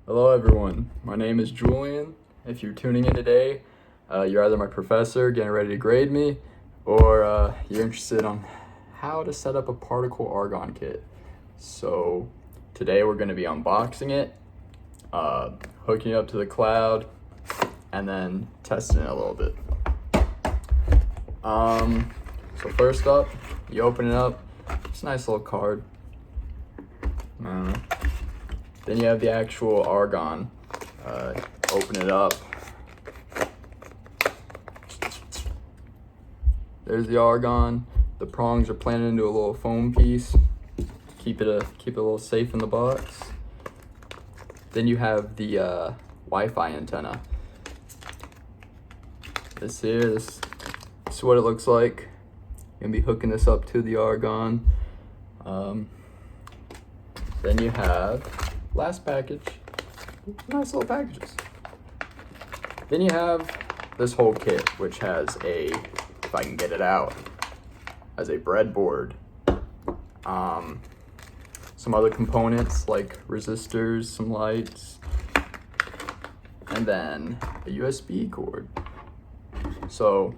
Hello everyone, my name is Julian. If you're tuning in today, you're either my professor getting ready to grade me, or you're interested on how to set up a particle argon kit. So today we're going to be unboxing it, hooking it up to the cloud, and then testing it a little bit. So first up, you open it up, it's a nice little card. Then you have the actual argon. Open it up. There's the argon. The prongs are planted into a little foam piece. Keep it a little safe in the box. Then you have the Wi-Fi antenna. This is what it looks like. You're gonna be hooking this up to the argon. Then you have last package. Nice little packages. Then you have this whole kit, which has if I can get it out, has a breadboard, some other components like resistors, some lights, and then a USB cord. So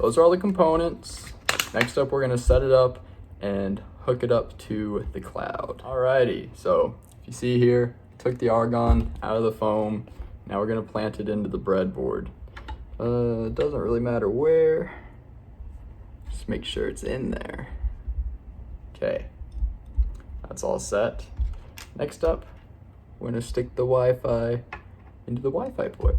those are all the components. Next up, we're gonna set it up and hook it up to the cloud. Alrighty, so if you see here, took the argon out of the foam. Now we're gonna plant it into the breadboard. It doesn't really matter where. Just make sure it's in there. Okay, that's all set. Next up, we're gonna stick the Wi-Fi into the Wi-Fi port.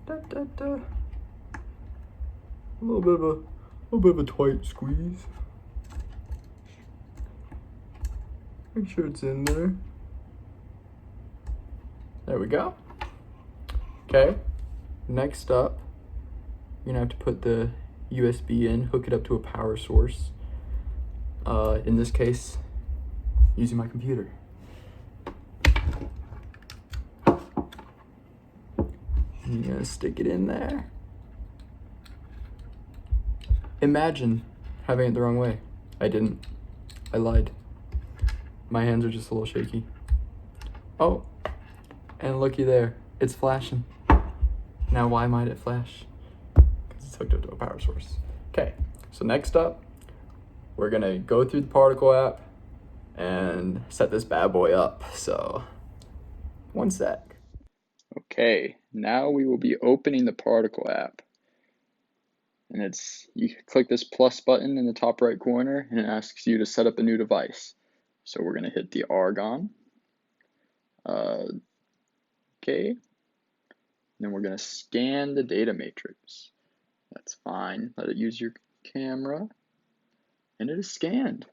A little bit of a tight squeeze. Make sure it's in there. There we go. Okay, next up, you're gonna have to put the USB in, hook it up to a power source. In this case, using my computer. And you're gonna stick it in there. Imagine having it the wrong way. I didn't. I lied. My hands are just a little shaky. Oh, and looky there, it's flashing. Now why might it flash? Because it's hooked up to a power source. Okay, so next up, we're gonna go through the Particle app and set this bad boy up. So, one sec. Okay, now we will be opening the Particle app. And you click this plus button in the top right corner and it asks you to set up a new device. So we're gonna hit the argon. Okay. And then we're gonna scan the data matrix. That's fine. Let it use your camera. And it is scanned.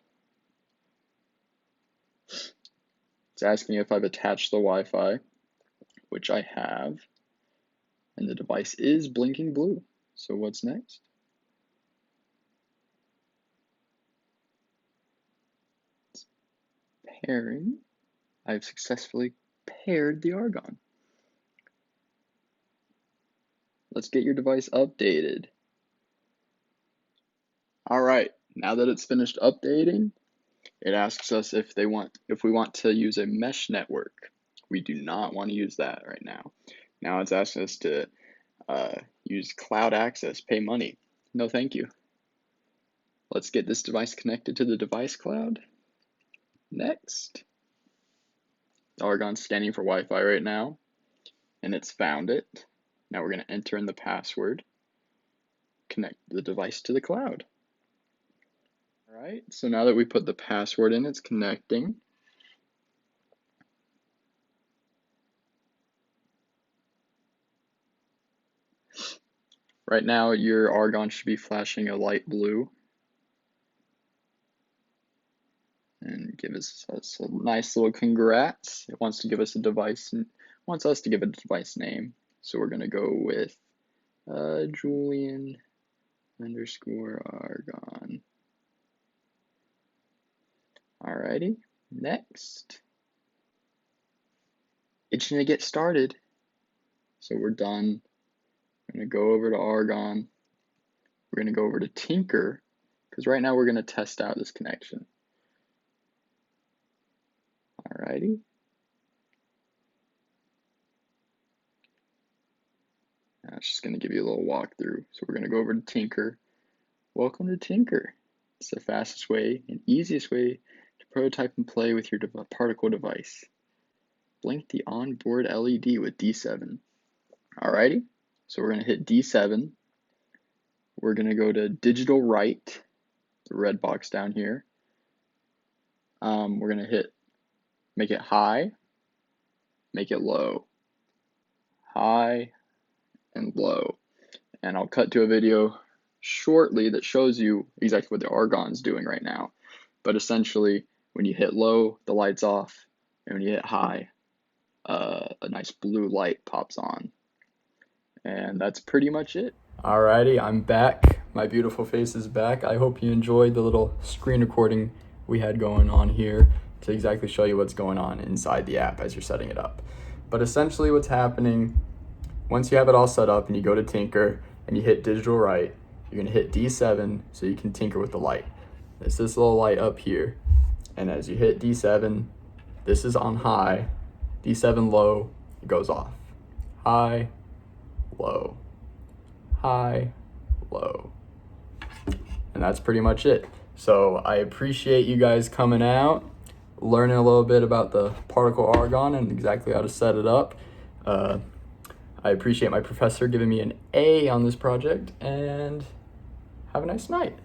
It's asking if I've attached the Wi-Fi, which I have. And the device is blinking blue. So what's next? It's pairing. I've successfully paired the argon. Let's get your device updated. All right, now that it's finished updating, it asks us if we want to use a mesh network. We do not want to use that right now. Now it's asking us to use cloud access, pay money. No, thank you. Let's get this device connected to the device cloud. Next. Argon's scanning for Wi-Fi right now, and it's found it. Now we're going to enter in the password, connect the device to the cloud. All right, so now that we put the password in, it's connecting. Right now, your argon should be flashing a light blue. And give us a nice little congrats. It wants to give us a device, wants us to give it a device name. So we're gonna go with Julian _argon. Alrighty, next. Itching to get started. So we're done. I'm gonna go over to argon. We're gonna go over to Tinker, because right now we're gonna test out this connection. Alrighty. I'm just going to give you a little walkthrough. So we're going to go over to Tinker. Welcome to Tinker. It's the fastest way and easiest way to prototype and play with your particle device. Blink the onboard LED with D7. Alrighty, so we're going to hit D7. We're going to go to digital write, the red box down here. We're going to make it high, make it low, high, and low. And I'll cut to a video shortly that shows you exactly what the argon's doing right now. But essentially, when you hit low, the light's off, and when you hit high, a nice blue light pops on. And that's pretty much it. Alrighty, I'm back. My beautiful face is back. I hope you enjoyed the little screen recording we had going on here to exactly show you what's going on inside the app as you're setting it up. But essentially what's happening, once you have it all set up and you go to Tinker and you hit digital write, you're gonna hit D7 so you can tinker with the light. It's this little light up here. And as you hit D7, this is on high, D7 low, it goes off. High, low, high, low. And that's pretty much it. So I appreciate you guys coming out, learning a little bit about the particle argon and exactly how to set it up. I appreciate my professor giving me an A on this project, and have a nice night.